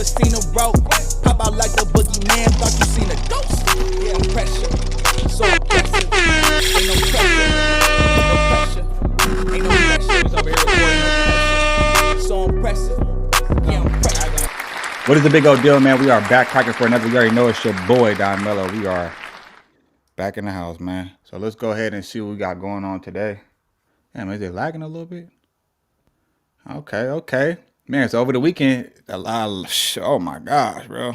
seen a rope. Pop out like the boogeyman, thought you seen a ghost. Yeah, pressure, so impressive. Ain't no pressure, no pressure. Ain't no pressure, it's over here recording no pressure. So impressive, yeah, I'm pressure. What is the big old deal, man? We are back cracking for another. You already know it's your boy, Don Mello. We are back in the house, man. So let's go ahead and see what we got going on today. Damn, is it lagging a little bit? Okay. Man, so over the weekend, oh my gosh, bro.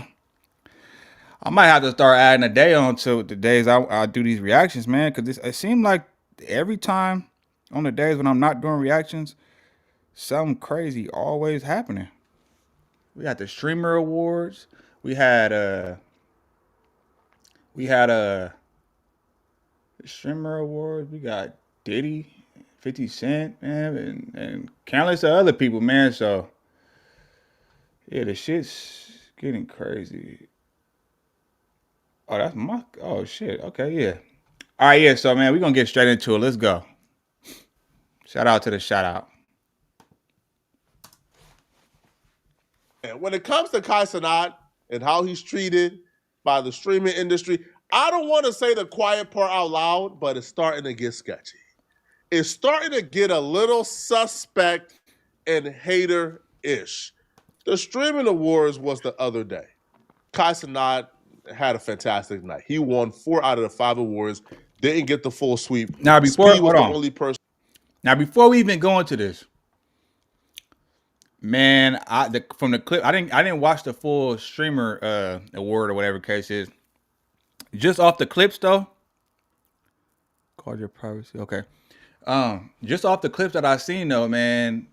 I might have to start adding a day on to the days I do these reactions, man, because it seemed like every time on the days when I'm not doing reactions, something crazy always happening. We got the streamer awards. We had the streamer awards. We got Diddy, 50 Cent, man, and countless of other people, man. So yeah, the shit's getting crazy. Oh, that's my. Oh shit. Okay, yeah. All right, yeah. So man, we're gonna get straight into it. Let's go. Shout out to the shout out. When it comes to Kai Cenat and how he's treated by the streaming industry, I don't want to say the quiet part out loud, but it's starting to get sketchy. It's starting to get a little suspect and hater-ish. The streaming awards was the other day. Kai Cenat had a fantastic night. He won 4 out of the 5 awards, didn't get the full sweep. Now before, Speed was the only person. Now before we even go into this, man, from the clip, I didn't watch the full streamer award or whatever case is. Just off the clips though. Guard your privacy. Okay. Just off the clips that I seen though, man,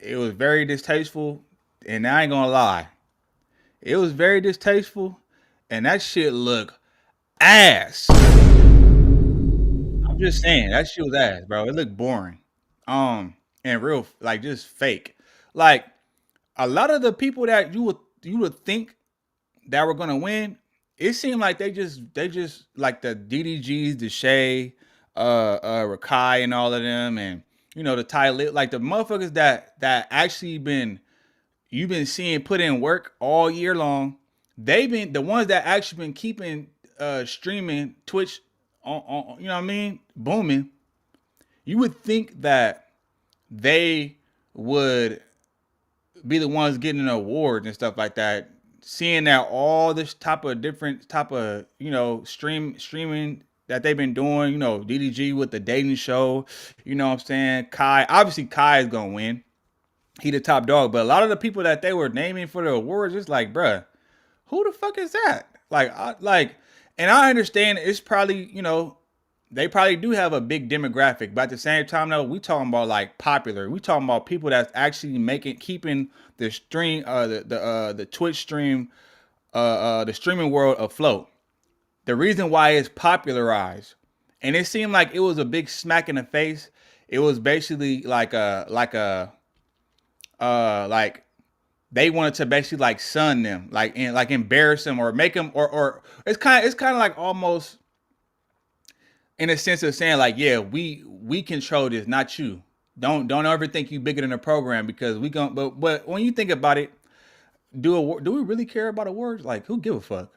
it was very distasteful, and I ain't gonna lie, it was very distasteful, and that shit look ass. I'm just saying that shit was ass, bro. It looked boring, and real like just fake. Like a lot of the people that you would think that were gonna win, it seemed like they just like the DDGs, the Shay, Rakai, and all of them, and the Tylil, like the motherfuckers that actually you've been seeing put in work all year long. They've been the ones that actually been keeping streaming Twitch on you know what I mean, booming. You would think that they would be the ones getting an award and stuff like that. Seeing that all this different type of streaming that they've been doing, DDG with the dating show, you know what I'm saying? Kai, obviously Kai is gonna win. He the top dog, but a lot of the people that they were naming for the awards, it's like, bruh, who the fuck is that? And I understand it's probably, they probably do have a big demographic, but at the same time, though, we talking about like popular. We talking about people that's actually keeping the stream, the Twitch stream, the streaming world afloat. The reason why it's popularized, and it seemed like it was a big smack in the face. It was basically like they wanted to basically like sun them, like embarrass them or make them, or it's kind of like almost in a sense of saying like, yeah, we control this, not you. Don't ever think you bigger than the program, because we gon' but when you think about it, do we really care about awards? Like, who give a fuck?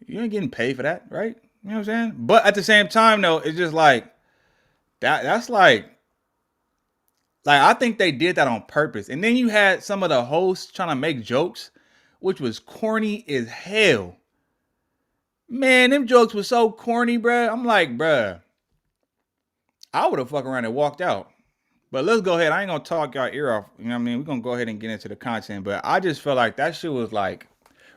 You ain't getting paid for that, right? You know what I'm saying? But at the same time, though, it's just like that's like I think they did that on purpose. And then you had some of the hosts trying to make jokes, which was corny as hell. Man, them jokes were so corny, bruh. I'm like, bruh, I would have fucked around and walked out. But let's go ahead. I ain't gonna talk y'all ear off. You know what I mean? We're gonna go ahead and get into the content. But I just felt like that shit was like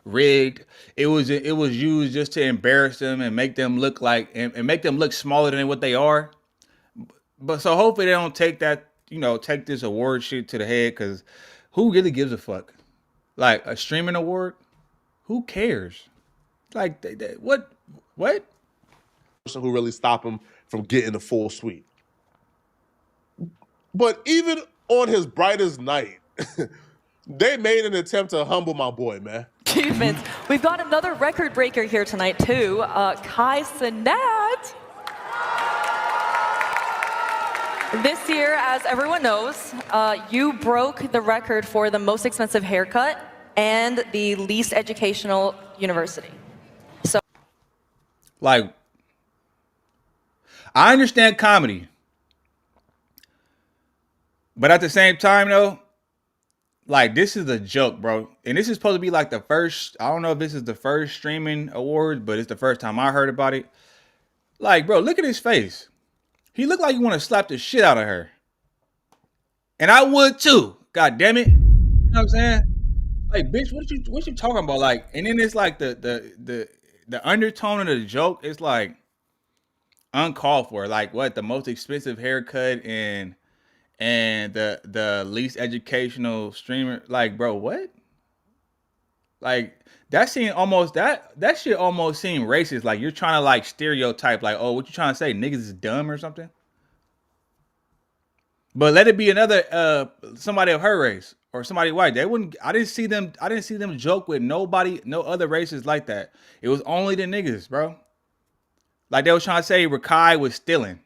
rigged. It was used just to embarrass them and make them look like and make them look smaller than what they are. But so hopefully they don't take that, take this award shit to the head, because who really gives a fuck? Like a streaming award? Who cares? Like what? Person who really stopped him from getting the full sweep. But even on his brightest night, they made an attempt to humble my boy, man. Achievements. We've got another record breaker here tonight, too. Kai Cenat. This year, as everyone knows, you broke the record for the most expensive haircut and the least educational university. So, like, I understand comedy, but at the same time, though, like, this is a joke, bro. And this is supposed to be like the first, I don't know if this is the first streaming awards, but it's the first time I heard about it. Like, bro, look at his face. He looked like he want to slap the shit out of her. And I would too. God damn it. You know what I'm saying? Like, bitch, what you talking about? Like, and then it's like the undertone of the joke is like uncalled for. Like, what, the most expensive haircut and the least educational streamer. Like, bro, what? Like, that shit almost seemed racist. Like, you're trying to like stereotype, like, oh, what you trying to say? Niggas is dumb or something? But let it be another somebody of her race or somebody white. They wouldn't. I didn't see them joke with nobody, no other races like that. It was only the niggas, bro. Like, they was trying to say Rakai was stealing,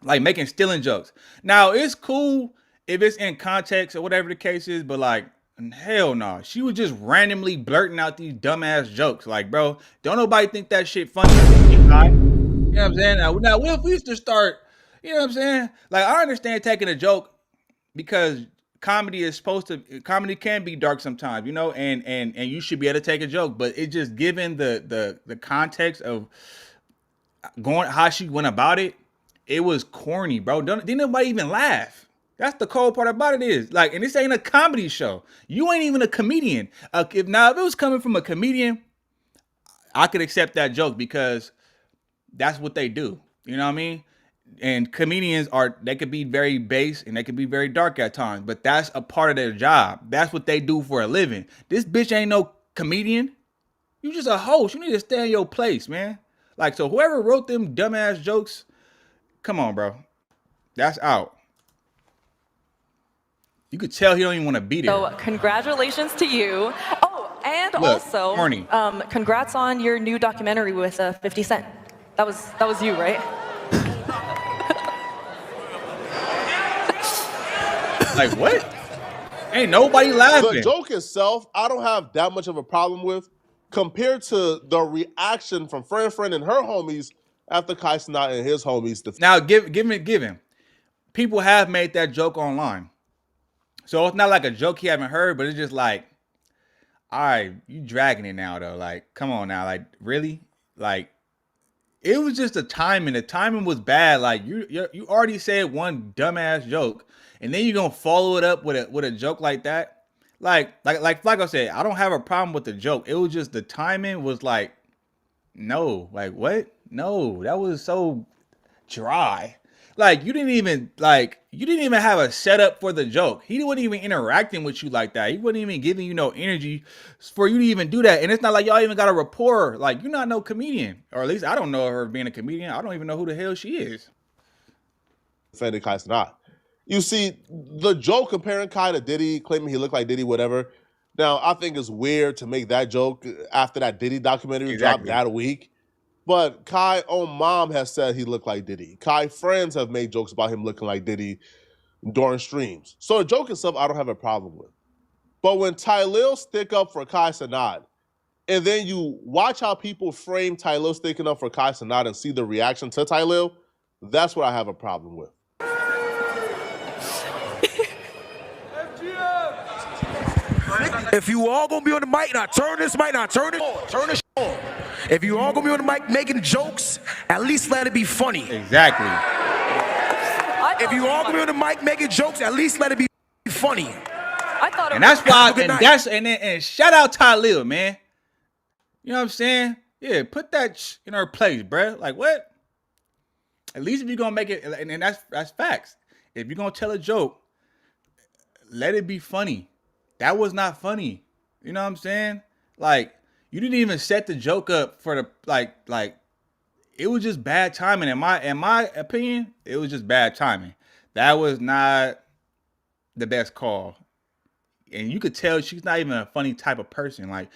like making stealing jokes. Now it's cool if it's in context or whatever the case is, but like, hell no. She was just randomly blurting out these dumbass jokes. Like, bro, don't nobody think that shit funny? You know what I'm saying? Now what if we used to start? You know what I'm saying? Like, I understand taking a joke because comedy can be dark sometimes, you know, and you should be able to take a joke, but it just, given the context of how she went about it, it was corny, bro. Didn't nobody even laugh. That's the cold part about it is, like, and this ain't a comedy show. You ain't even a comedian. If it was coming from a comedian, I could accept that joke because that's what they do. You know what I mean? And comedians they could be very base and they could be very dark at times, but that's a part of their job. That's what they do for a living. This bitch ain't no comedian. You just a host. You need to stay in your place, man. Like, so whoever wrote them dumbass jokes, come on, bro. That's out. You could tell he don't even want to be there. so congratulations to you. Oh, and Look, also, corny. Congrats on your new documentary with 50 Cent. That was you, right? Like, what? Ain't nobody laughing. The joke itself, I don't have that much of a problem with, compared to the reaction from Friend and her homies after Kai Cenat and his homies. Now, give him. People have made that joke online. So it's not like a joke he haven't heard, but it's just like, all right, you dragging it now, though. Like, come on now. Like, really? Like, it was just the timing. The timing was bad. Like, you already said one dumbass joke, and then you're gonna follow it up with a joke like that. Like I said, I don't have a problem with the joke. It was just the timing was like, no, like, what? No, that was so dry. Like, you didn't even have a setup for the joke. He wasn't even interacting with you like that. He wasn't even giving you no energy for you to even do that. And it's not like y'all even got a rapport. Like, you're not no comedian, or at least I don't know her being a comedian. I don't even know who the hell she is. Defending Kai Cenat. You see, the joke comparing Kai to Diddy, claiming he looked like Diddy, whatever. Now, I think it's weird to make that joke after that Diddy documentary dropped that week. But Kai own mom has said he looked like Diddy. Kai friends have made jokes about him looking like Diddy during streams. So the joke itself, I don't have a problem with. But when Tylil stick up for Kai Cenat, and then you watch how people frame Tylil sticking up for Kai Cenat and see the reaction to Tylil, that's what I have a problem with. If you all gonna be on the mic, now turn this mic, now turn this on. If you all gonna be on the mic making jokes, at least let it be funny. Exactly. If you all gonna be on the mic making jokes, at least let it be funny. I thought it And that's why, Have and shout out Tylil, man. You know what I'm saying? Yeah, put that in her place, bruh. Like, what? At least if you're gonna make it, and that's facts. If you're gonna tell a joke, let it be funny. That was not funny. You know what I'm saying? Like, you didn't even set the joke up for the like it was just bad timing. In my opinion, it was just bad timing. That was not the best call. And you could tell she's not even a funny type of person. Like,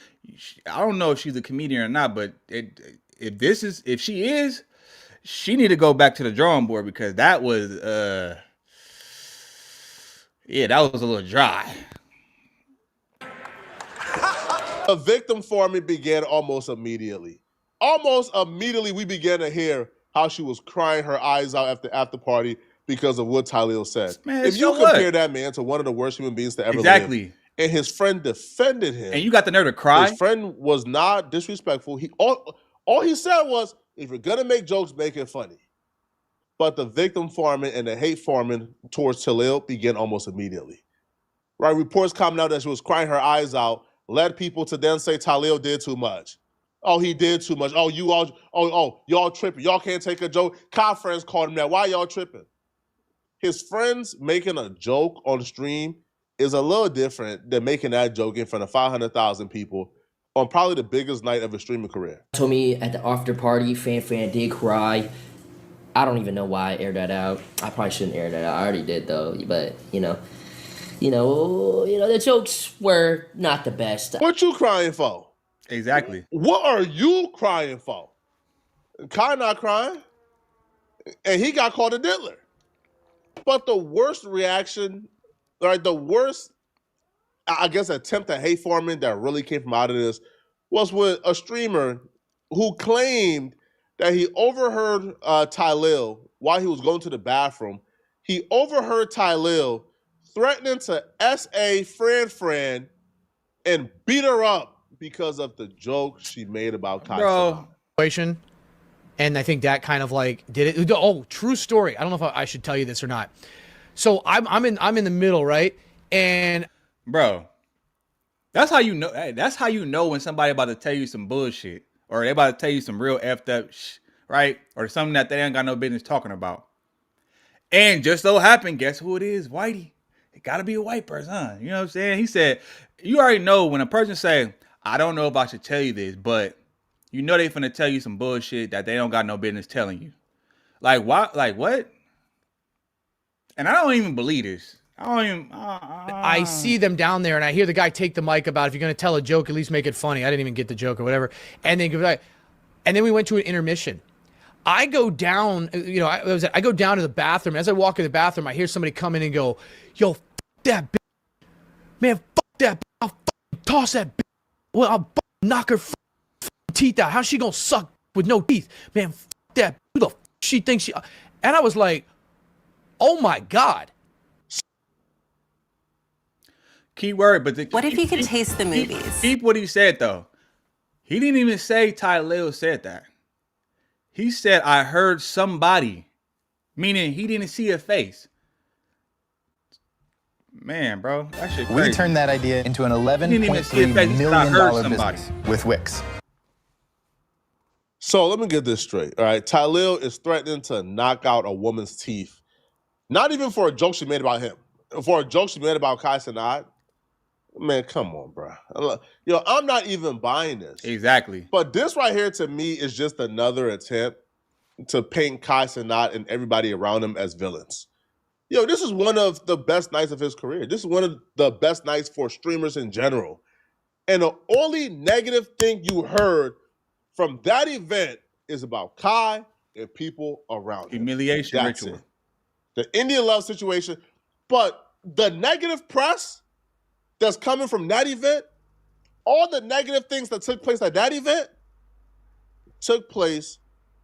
I don't know if she's a comedian or not, but if she is, she need to go back to the drawing board, because that was that was a little dry. The victim farming began almost immediately. Almost immediately, we began to hear how she was crying her eyes out at the after party because of what Tylil said. Man, if you so compare what? that man to one of the worst human beings to ever Exactly. live, and his friend defended him, And you got the nerve to cry? his friend was not disrespectful. All he said was, if you're gonna make jokes, make it funny. But the victim farming and the hate farming towards Tylil began almost immediately. Right? Reports coming out that she was crying her eyes out led people to then say Tylil did too much. Oh, he did too much. Oh, y'all tripping. Y'all can't take a joke. Kai friends called him that. Why y'all tripping? His friends making a joke on stream is a little different than making that joke in front of 500,000 people on probably the biggest night of his streaming career. Told me at the after party, Fan did cry. I don't even know why I aired that out. I probably shouldn't air that out. I already did though, but you know, the jokes were not the best. What you crying for? Exactly. What are you crying for? Kai not crying, and he got called a diddler. But the worst reaction, right? The worst, I guess, attempt at hate farming that really came from out of this was with a streamer who claimed that he overheard Tylil while he was going to the bathroom. He overheard Tylil threatening to SA Fran and beat her up because of the joke she made about Kai. Bro. And I think that kind of like did it. Oh, true story. I don't know if I should tell you this or not. So I'm in the middle, right? And bro, that's how you know. Hey, that's how you know when somebody about to tell you some bullshit, or they about to tell you some real effed up right? Or something that they ain't got no business talking about. And just so happened, guess who it is? Whitey. It gotta be a white person, huh? You know what I'm saying? He said, you already know when a person say, I don't know if I should tell you this, but you know they finna tell you some bullshit that they don't got no business telling you. Like, why? Like, what? And I don't even believe this. I see them down there, and I hear the guy take the mic about if you're going to tell a joke, at least make it funny. I didn't even get the joke or whatever. And then we went to an intermission. I go down, I go down to the bathroom. As I walk in the bathroom, I hear somebody come in and go, yo, f that bitch. Man, fuck that bitch. I'll toss that bitch. Well, I'll knock her teeth out. How's she going to suck with no teeth? Man, f that bitch. Who the f she thinks she... And I was like, oh my God. Key word, but what if you could taste the movies? Keep what he said, though. He didn't even say Tylil said that. He said, I heard somebody, meaning he didn't see a face. Man, bro, that shit crazy. We turned that idea into an $11.3 million business with Wix. So let me get this straight. All right, Tylil is threatening to knock out a woman's teeth, not even for a joke she made about him, for a joke she made about Kai Cenat. Man, come on, bro. Yo, I'm not even buying this. Exactly. But this right here, to me, is just another attempt to paint Kai Cenat and everybody around him as villains. Yo, this is one of the best nights of his career. This is one of the best nights for streamers in general. And the only negative thing you heard from that event is about Kai and people around him. Humiliation ritual. The Indian love situation. But the negative press that's coming from that event, all the negative things that took place at that event took place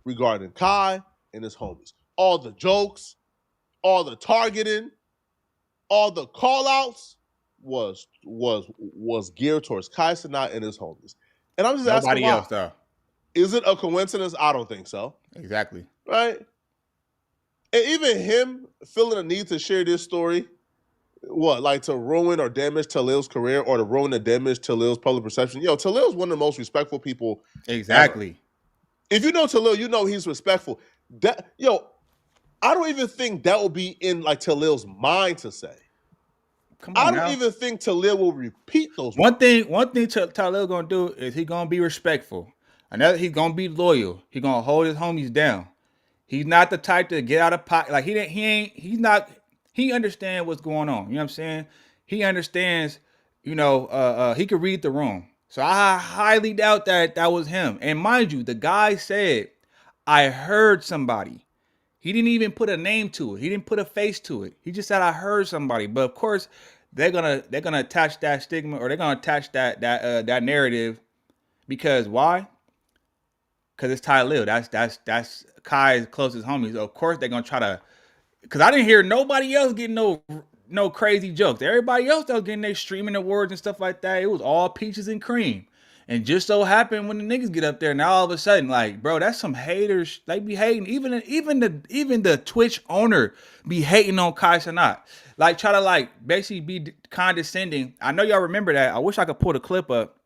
regarding Kai and his homies. All the jokes, all the targeting, all the call-outs was geared towards Kai Cenat and his homies. And I'm just asking why. Nobody else, though. Is it a coincidence? I don't think so. Exactly. Right? And even him feeling a need to share this story, what, like to ruin or damage Tylil's career or to ruin or damage Tylil's public perception? Yo, Tylil's one of the most respectful people. Exactly. Ever. If you know Tylil, you know he's respectful. I don't even think that will be in like Tylil's mind to say. Come on, I don't even think Tylil will repeat those words. One thing Tylil gonna do is he gonna be respectful. Another, he's gonna be loyal. He gonna hold his homies down. He's not the type to get out of pocket. Like he understands what's going on. You know what I'm saying? He understands, he could read the room. So I highly doubt that was him. And mind you, the guy said, I heard somebody. He didn't even put a name to it. He didn't put a face to it. He just said, I heard somebody. But of course, they're gonna attach that stigma, or they're gonna attach that narrative, because why? Because it's Tylil. That's Kai's closest homies. So of course they're gonna try to. Because I didn't hear nobody else getting no crazy jokes. Everybody else that was getting their streaming awards and stuff like that, it was all peaches and cream. And just so happened when the niggas get up there, now all of a sudden, like, bro, that's some haters. They be hating. Even the Twitch owner be hating on Kai Cenat. Like, try to like basically be condescending. I know y'all remember that. I wish I could pull the clip up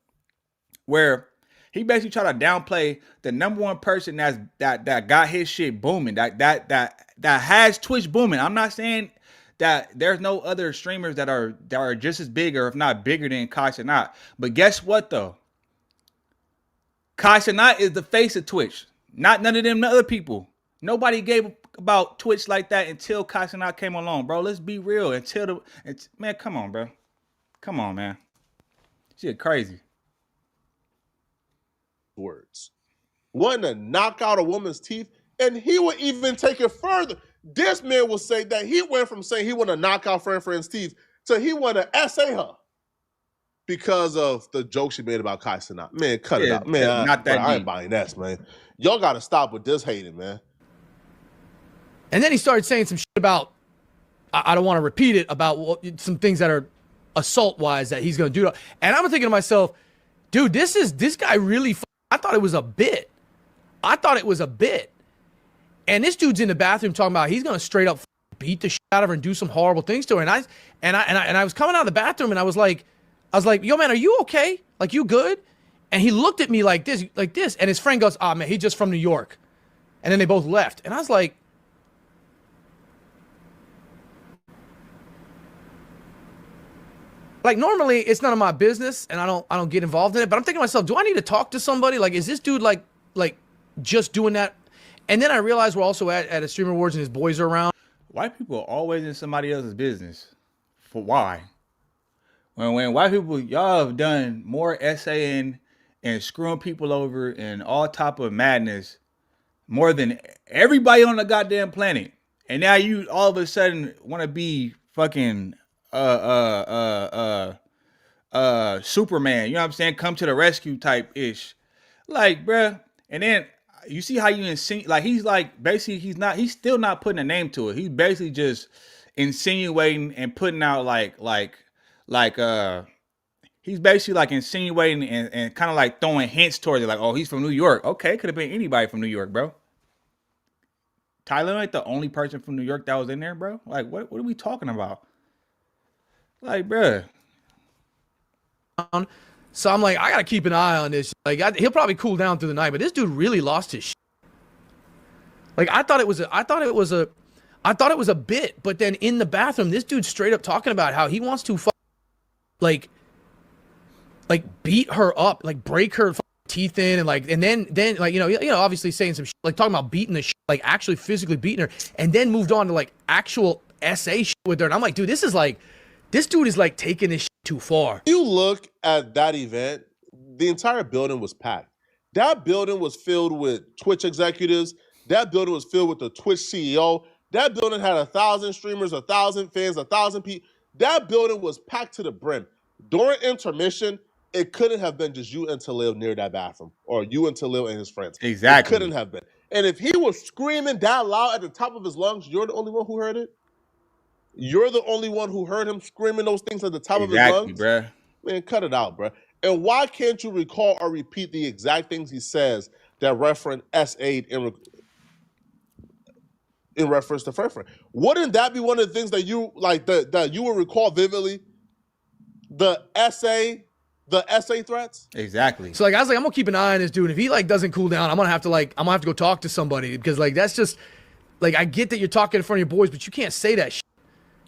where he basically tried to downplay the number one person that got his shit booming, that has Twitch booming. I'm not saying that there's no other streamers that are just as big, or if not bigger than Kai Cenat. But guess what though? Kai Cenat is the face of Twitch, not none of them other people. Nobody gave about Twitch like that until Kai Cenat came along, bro. Let's be real. Man, come on, bro. Come on, man. Shit crazy. Words. Wanting to knock out a woman's teeth, and he would even take it further. This man will say that he went from saying he wanted to knock out friend's teeth to he wanted to essay her because of the joke she made about Kai Cenat. Man, cut it out. Man, I ain't buying that, man. Y'all got to stop with this hating, man. And then he started saying some shit about, I don't want to repeat it, about some things that are assault-wise that he's going to do. And I'm thinking to myself, dude, this guy really, I thought it was a bit. And this dude's in the bathroom talking about he's going to straight up beat the shit out of her and do some horrible things to her. And I was coming out of the bathroom and I was like, yo, man, are you okay? Like, you good? And he looked at me like this. And his friend goes, man, he's just from New York. And then they both left. And I was like, normally it's none of my business and I don't get involved in it. But I'm thinking to myself, do I need to talk to somebody? Like, is this dude like just doing that? And then I realized we're also at a Streamer Awards and his boys are around. White people are always in somebody else's business. For why? When white people, y'all have done more essaying and screwing people over and all type of madness more than everybody on the goddamn planet. And now you all of a sudden want to be fucking Superman, you know what I'm saying? Come to the rescue type ish. Like, bruh. And then you see how you insinuate, like, he's like, basically he's still not putting a name to it. He's basically just insinuating and putting out he's basically like insinuating and kind of like throwing hints towards it, like, oh, he's from New York. Okay, could have been anybody from New York, bro. Tyler ain't the only person from New York that was in there, bro. Like, what are we talking about? Like, bruh. So I'm like, I gotta keep an eye on this. Like, he'll probably cool down through the night, but this dude really lost his shit. Like, I thought it was a bit, but then in the bathroom, this dude's straight up talking about how he wants to like beat her up, like break her teeth in, and then like, you know, obviously saying some shit, like talking about beating the shit, like actually physically beating her, and then moved on to like actual SA shit with her. And I'm like, dude, this dude is like taking this shit too far. You look at that event, the entire building was packed. That building was filled with Twitch executives. That building was filled with the Twitch CEO. That building had 1,000 streamers, 1,000 fans, 1,000 people. That building was packed to the brim. During intermission, it couldn't have been just you and Tylil near that bathroom, or you and Tylil and his friends. Exactly. It couldn't have been. And if he was screaming that loud at the top of his lungs, you're the only one who heard it? You're the only one who heard him screaming those things at the top of his lungs? Bruh. Man, cut it out, bruh. And why can't you recall or repeat the exact things he says that reference S8 in reference to friend? Wouldn't that be one of the things that you like that you would recall vividly? The essay threats? Exactly. So like, I was like, I'm gonna keep an eye on this dude. If he like doesn't cool down, I'm gonna have to go talk to somebody, because like, that's just like, I get that you're talking in front of your boys, but you can't say that shit.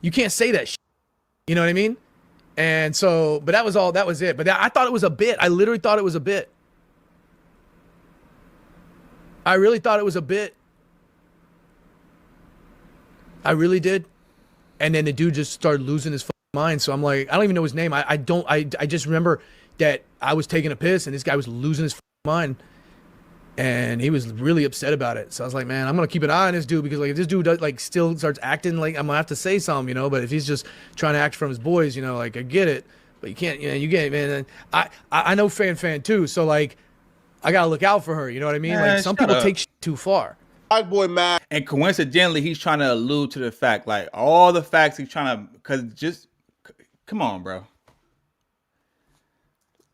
You can't say that shit. You know what I mean? And so, but that was it. But I thought it was a bit. I literally thought it was a bit. I really thought it was a bit. I really did. And then the dude just started losing his mind. So I'm like, I don't even know his name. I just remember that I was taking a piss and this guy was losing his mind. And he was really upset about it. So I was like, man, I'm gonna keep an eye on this dude because like if this dude does, like still starts acting like I'm gonna have to say something, you know. But if he's just trying to act from his boys, you know, like I get it, but you can't, you know, you get it, man. And I know fan too, so like I gotta look out for her. You know what I mean? Man, like some people take shit too far. Black boy Mac. And coincidentally, he's trying to allude to the fact, like all the facts he's trying to, because just come on, bro.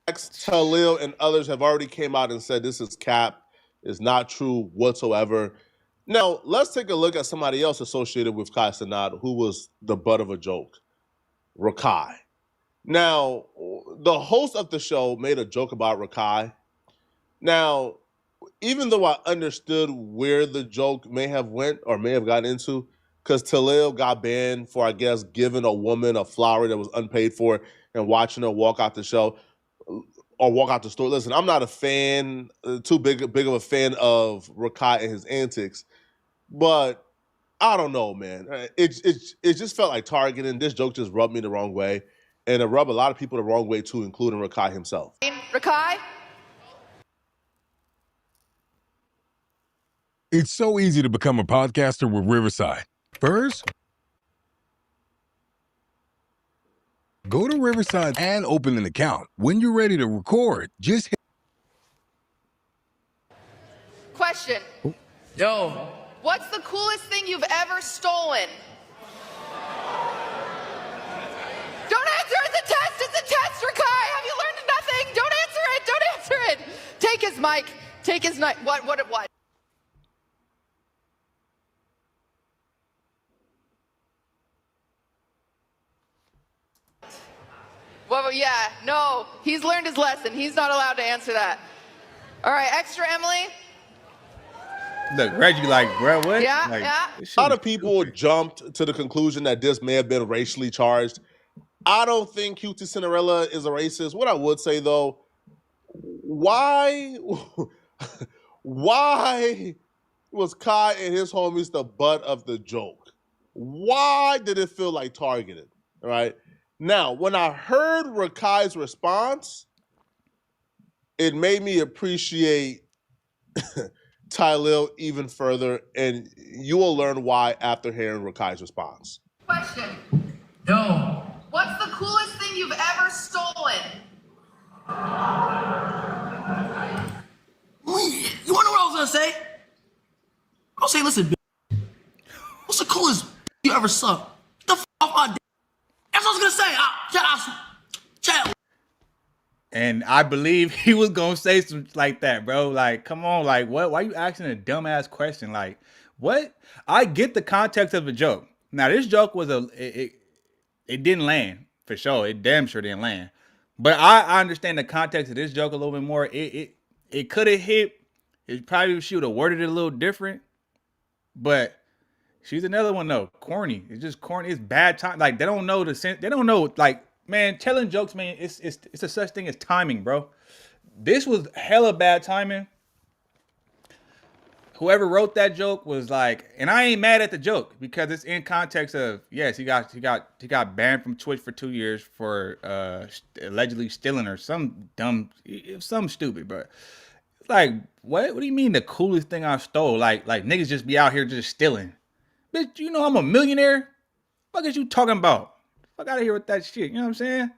Tylil and others have already came out and said this is cap, is not true whatsoever. Now, let's take a look at somebody else associated with Kai Cenat who was the butt of a joke, Rakai. Now, the host of the show made a joke about Rakai. Now, even though I understood where the joke may have went or may have gotten into, because Tylil got banned for, I guess, giving a woman a flower that was unpaid for and watching her walk out the show or walk out the store. Listen, I'm not a fan, too big of a fan of Rakai and his antics, but I don't know, man. It just felt like targeting. This joke just rubbed me the wrong way, and it rubbed a lot of people the wrong way too, including Rakai himself. Rakai? It's so easy to become a podcaster with Riverside. First, go to Riverside and open an account. When you're ready to record, just hit. Question. Yo, What's the coolest thing you've ever stolen? Don't answer, it's a test, Rakai! Have you learned nothing? Don't answer it! Take his mic, take his mic. What? Well, yeah, no, he's learned his lesson. He's not allowed to answer that. All right, extra Emily. Look, Reggie, like, bro, what? Yeah, like, yeah. A lot of people jumped to the conclusion that this may have been racially charged. I don't think Cutie Cinderella is a racist. What I would say, though, why was Kai and his homies the butt of the joke? Why did it feel like targeted? All right. Now, when I heard Rakai's response, it made me appreciate Tylil even further, and you will learn why after hearing Rakai's response. Question. yo, What's the coolest thing you've ever stolen? you wanna know what I was gonna say? I was saying, listen, bitch, what's the coolest you ever sucked? Get the f off my dick. That's what I was gonna say. Chat. And I believe he was gonna say something like that, bro. Like, come on, like, what? Why you asking a dumbass question? Like, what? I get the context of the joke. Now, this joke was it didn't land for sure. It damn sure didn't land. But I understand the context of this joke a little bit more. It could have hit. It probably she would have worded it a little different. But she's another one though. Corny. It's just corny. It's bad time. Like they don't know the sense. They don't know. Like, man, telling jokes, man. It's a such thing as timing, bro. This was hella bad timing. Whoever wrote that joke was like, and I ain't mad at the joke because it's in context of yes, he got banned from Twitch for 2 years for allegedly stealing or some stupid, but it's like what do you mean the coolest thing I stole? Like niggas just be out here just stealing. Bitch, you know I'm a millionaire. What is you talking about? Fuck out of here with that shit. You know what I'm saying?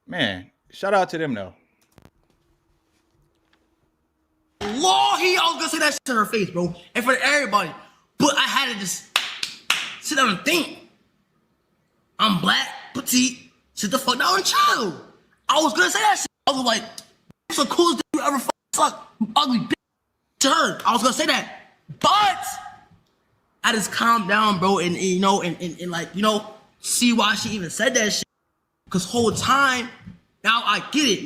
Man, shout out to them though. I was gonna say that shit to her face, bro, in front of everybody. But I had to just sit down and think. I'm black, petite, sit the fuck down and chill. I was gonna say that shit. I was like, "What's the coolest thing you ever suck, you ugly bitch?" To her, I was gonna say that, but I just calmed down, bro, and you know, and like, you know, see why she even said that shit. Cause whole time, now I get it.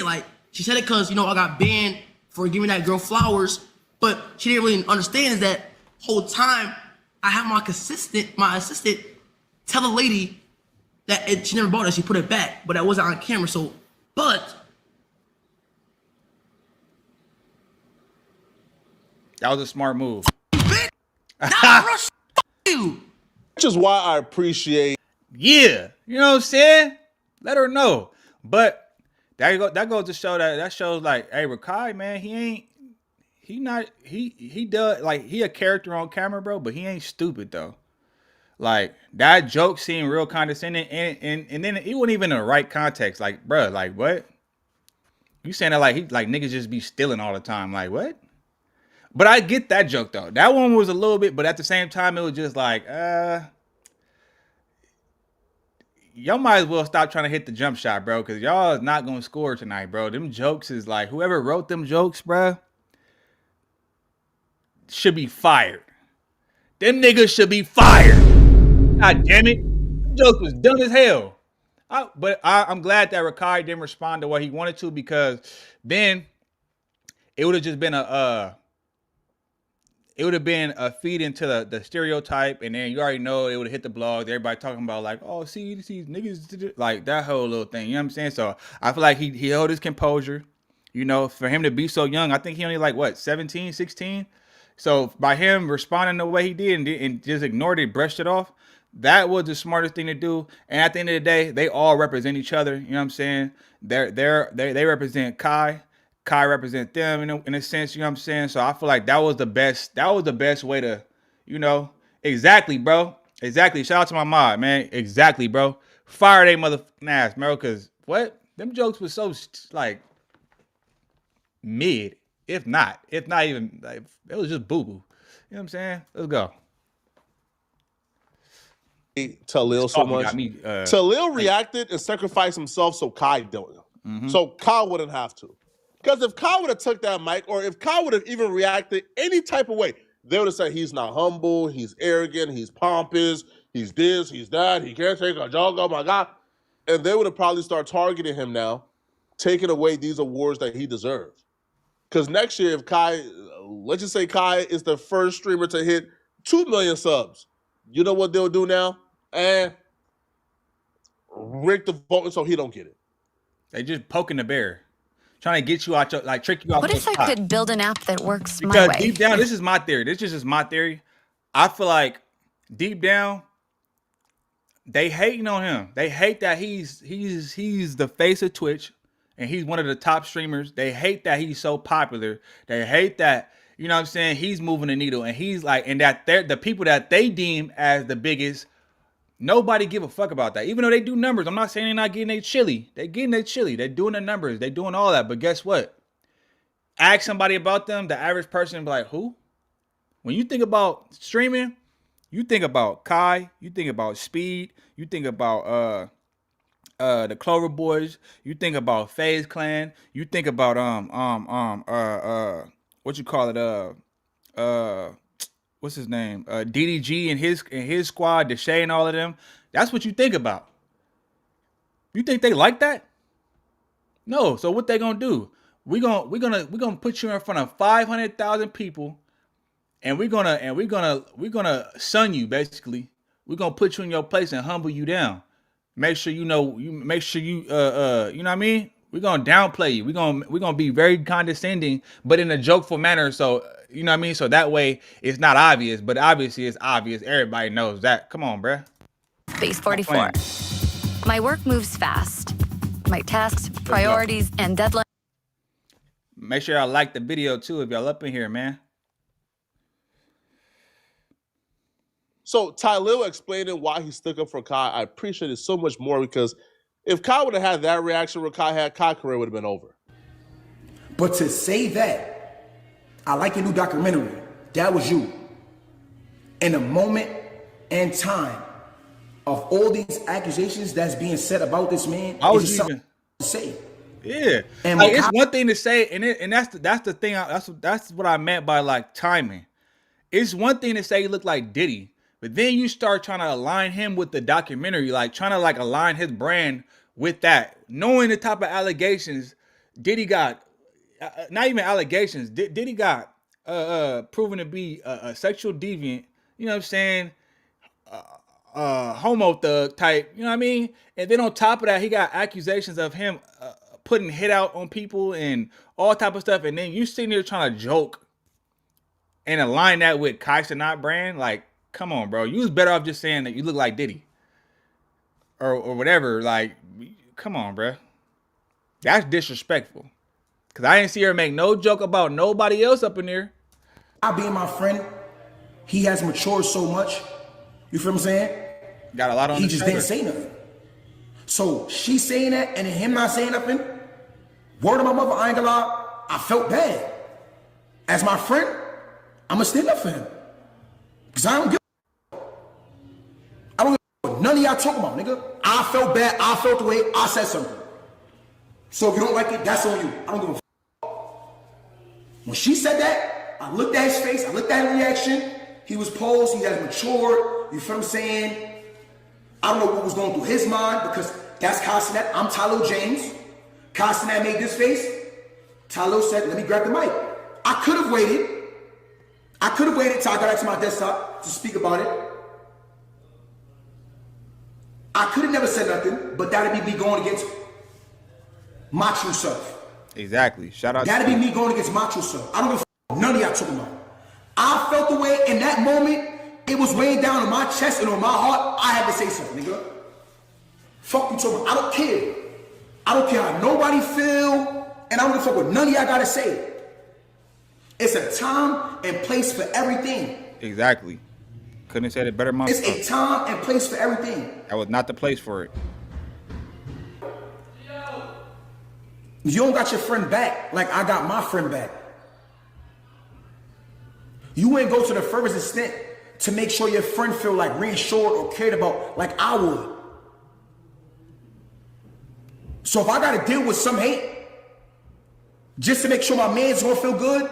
Like she said it cause, you know, I got banned for giving that girl flowers, but she didn't really understand is that whole time I have my assistant tell the lady that she never bought it, she put it back, but that wasn't on camera. So, but that was a smart move. Bitch, nah, bro, you. Which is why I appreciate. Yeah, you know what I'm saying? Let her know. But that goes to show that shows like, hey, Rakai, man, he he does like he a character on camera, bro, but he ain't stupid though. Like that joke seemed real condescending, and then it wasn't even in the right context. Like, bro, like what? You saying that like niggas just be stealing all the time? Like what? But I get that joke though. That one was a little bit, but at the same time, it was just like, y'all might as well stop trying to hit the jump shot, bro, because y'all is not gonna score tonight, bro. Them jokes is like whoever wrote them jokes, bro, should be fired. Them niggas should be fired. God damn it. The joke was dumb as hell. I'm glad that Rakai didn't respond to what he wanted to, because then it would have just been a feed into the stereotype, and then you already know it would have hit the blog. Everybody talking about like, oh, see niggas, like that whole little thing. You know what I'm saying? So I feel like he held his composure. You know, for him to be so young, I think he only like what 17, 16. So by him responding the way he did and just ignored it, brushed it off, that was the smartest thing to do. And at the end of the day, they all represent each other. You know what I'm saying? They represent Kai. Kai represent them in a sense. You know what I'm saying? So I feel like that was the best. That was the best way to, you know, exactly, bro. Exactly. Shout out to my mod, man. Exactly, bro. Fire they motherfucking ass, bro. Because what? Them jokes was so like mid. If not even, like, it was just boo-boo. You know what I'm saying? Let's go. Tylil so much. Tylil reacted and sacrificed himself so Kai don't. So Kai wouldn't have to. Because if Kai would have took that mic, or if Kai would have even reacted any type of way, they would have said he's not humble, he's arrogant, he's pompous, he's this, he's that, he can't take a joke, oh my God. And they would have probably started targeting him now, taking away these awards that he deserves. Because next year, if Kai, let's just say Kai is the first streamer to hit 2 million subs, you know what they'll do now? And rig the voting so he don't get it. They just poking the bear, trying to get you out your, like, trick you out. What if I could build an app that works my Because way? deep down, this is my theory. This is just my theory. I feel like deep down, they hating on him. They hate that he's the face of Twitch and he's one of the top streamers. They hate that he's so popular. They hate that, you know what I'm saying, he's moving the needle, and he's like, and that they're the people that they deem as the biggest. Nobody give a fuck about that. Even though they do numbers, I'm not saying they're not getting their chili. They're getting their chili. They're doing the numbers. They're doing all that. But guess what? Ask somebody about them, the average person be like, who? When you think about streaming, you think about Kai, you think about Speed, you think about the Clover Boys, you think about FaZe Clan, you think about what you call it, what's his name? DDG and his squad, Deshae and all of them. That's what you think about. You think they like that? No. So what they gonna do? We're gonna put you in front of 500,000 people, and we're gonna sun you basically. We're gonna put you in your place and humble you down. Make sure you know you know what I mean? We're gonna downplay you. We're gonna be very condescending, but in a jokeful manner. So you know what I mean? So that way it's not obvious, but obviously it's obvious. Everybody knows that. Come on, bruh. Base 44. My work moves fast. My tasks, priorities, and deadlines. Make sure y'all like the video too if y'all up in here, man. So Tylil explaining why he stuck up for Kai, I appreciate it so much more, because if Kai would have had that reaction where Kai had, Kai's career would have been over. But to say that, I like your new documentary. That was you. In a moment and time of all these accusations that's being said about this man, I was it's something to say. Yeah, and like, it's one thing to say, and that's the thing. That's what I meant by like timing. It's one thing to say he looked like Diddy, but then you start trying to align him with the documentary, like trying to like align his brand with that, knowing the type of allegations Diddy got. Not even allegations. Diddy got proven to be a sexual deviant. You know what I'm saying? Homo thug type. You know what I mean? And then on top of that, he got accusations of him putting hit out on people and all type of stuff. And then you sitting there trying to joke and align that with Kai Cenat brand. Like, come on, bro. You was better off just saying that you look like Diddy or whatever. Like, come on, bro. That's disrespectful. Cause I didn't see her make no joke about nobody else up in there. I being my friend, he has matured so much. You feel what I'm saying? Got a lot on He just didn't say nothing. So she saying that and then him not saying nothing. Word of my mother, I ain't gonna lie, I felt bad. As my friend, I'ma stand up for him. Cause I don't give what none of y'all talk about, nigga. I felt bad, I felt the way, I said something. So if you don't like it, that's on you. I don't give a f. When she said that, I looked at his face, I looked at his reaction. He was posed, he has matured, you feel what I'm saying? I don't know what was going through his mind because that's Cenat. I'm Tailo James. Cenat made this face. Tailo said, let me grab the mic. I could have waited. I could have waited till I got back to my desktop to speak about it. I could have never said nothing, but that'd be me going against my true self. Exactly. Shout out. That'd be me going against my true self. I don't give a f. None of y'all talking about it. I felt the way in that moment. It was weighing down on my chest and on my heart. I had to say something, nigga. Fuck you talking about. I don't care. I don't care how nobody feel, and I don't give a fuck what none of y'all gotta say. It's a time and place for everything. Exactly. Couldn't have said it better myself. It's a time and place for everything. That was not the place for it. You don't got your friend back like I got my friend back. You ain't go to the furthest extent to make sure your friend feel like reassured or cared about like I would. So if I gotta deal with some hate just to make sure my man's gonna feel good,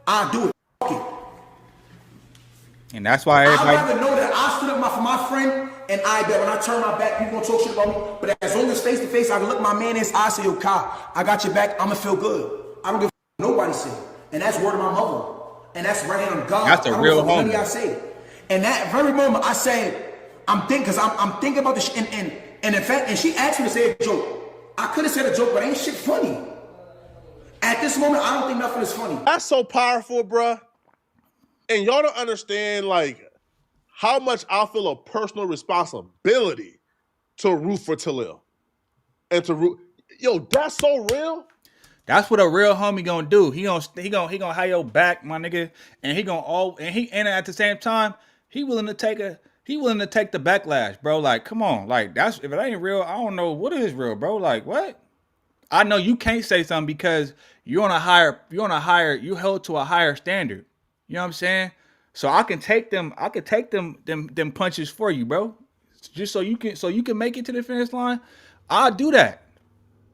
I'll do it. Fuck it. And that's why everybody... I'd rather know that I stood up for my friend and I bet when I turn my back, people gonna talk shit about me. But as long as face to face, I can look my man in his eyes and say, yo, Kai, I got your back, I'ma feel good. I don't give a nobody say. And that's word of my mother. And that's right hand on God. That's a real homie. I say. And that very moment, I said, I'm thinking about this, and in fact, and she asked me to say a joke. I could have said a joke, but ain't shit funny. At this moment, I don't think nothing is funny. That's so powerful, bruh. And y'all don't understand, like, how much I feel a personal responsibility to root for Tylil. And to root, yo, that's so real. That's what a real homie gonna do. He gonna have your back, my nigga, and and at the same time, he willing to take the backlash, bro. Like, come on, like that's if it ain't real, I don't know what is real, bro. Like, what? I know you can't say something because you held to a higher standard. You know what I'm saying? So I can take them punches for you, bro. Just so you can make it to the finish line. I'll do that.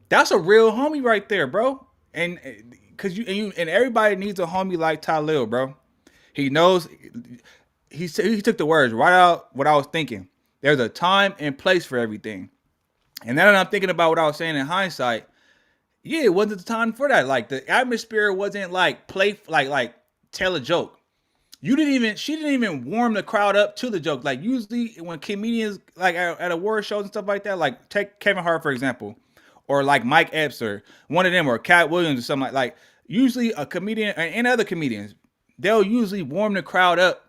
That's a real homie right there, bro. And and everybody needs a homie like Tylil, bro. He knows. He took the words right out what I was thinking. There's a time and place for everything. And now that I'm thinking about what I was saying in hindsight, yeah, it wasn't the time for that. Like the atmosphere wasn't like like tell a joke. She didn't even warm the crowd up to the joke. Like usually when comedians like at award shows and stuff like that, like take Kevin Hart for example, or like Mike Epps or one of them or Cat Williams or something like usually a comedian and other comedians, they'll usually warm the crowd up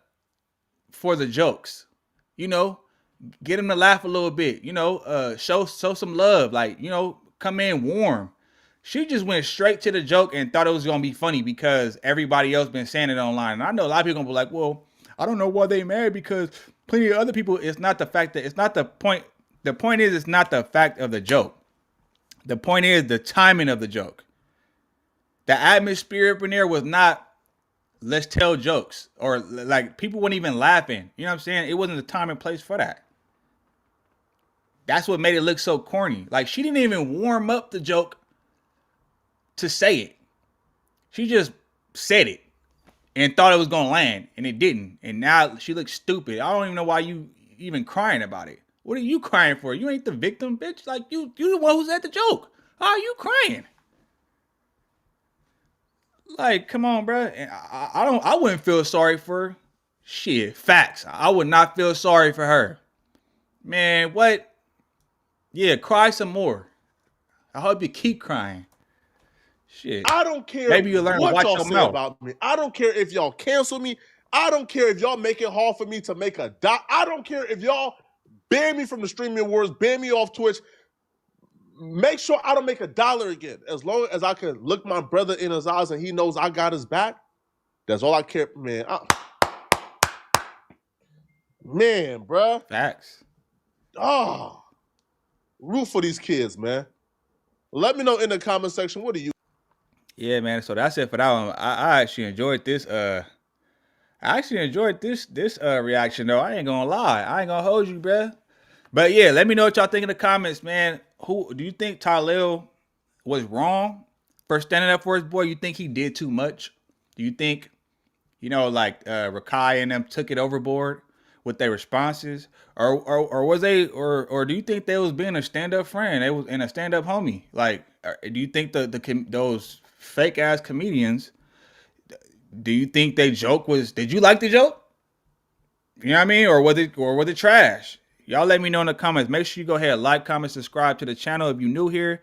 for the jokes, you know, get them to laugh a little bit, you know, show some love, like, you know, come in warm. She just went straight to the joke and thought it was going to be funny because everybody else been saying it online. And I know a lot of people going to be like, well, I don't know why they mad because plenty of other people, it's not the fact that it's not the point. The point is, it's not the fact of the joke. The point is the timing of the joke. The atmosphere up in there was not, let's tell jokes or like people weren't even laughing. You know what I'm saying? It wasn't the time and place for that. That's what made it look so corny. Like she didn't even warm up the joke to say it. She just said it and thought it was going to land and it didn't. And now she looks stupid. I don't even know why you even crying about it. What are you crying for? You ain't the victim, bitch. Like you the one who's at the joke. How are you crying? Like, come on, bro. I wouldn't feel sorry for her. Shit, facts. I would not feel sorry for her. Man, what? Yeah, cry some more. I hope you keep crying. Shit. I don't care Maybe you learn what to watch y'all your say mouth. about me. I don't care if y'all cancel me. I don't care if y'all make it hard for me to make a dot. I don't care if y'all ban me from the streaming wars, ban me off Twitch. make sure I don't make $1 again. As long as I can look my brother in his eyes and he knows I got his back, that's all I care, man. Man, bruh. Facts. Oh, root for these kids, man. Let me know in the comment section, what do you? Yeah, man. So that's it for that one. I actually enjoyed this. Reaction though. I ain't gonna lie. I ain't gonna hold you, bruh. But yeah, let me know what y'all think in the comments, man. Who do you think Tylil was wrong for standing up for his boy? You think he did too much? Do you think, like Rakai and them took it overboard with their responses, or was they, or do you think they was being a stand-up friend? They was in a stand-up homie. Like, do you think those fake ass comedians? Do you think they joke was? Did you like the joke? You know what I mean, or was it trash? Y'all let me know in the comments. Make sure you go ahead, like, comment, subscribe to the channel if you're new here.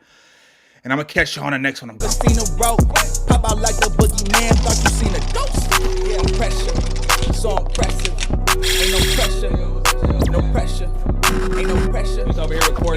And I'm going to catch you on the next one. I'm going. Seen a rope, pop out like the boogeyman, thought you seen a ghost. Yeah, pressure, so impressive. Ain't no pressure, no pressure, ain't no pressure. He's over here recording.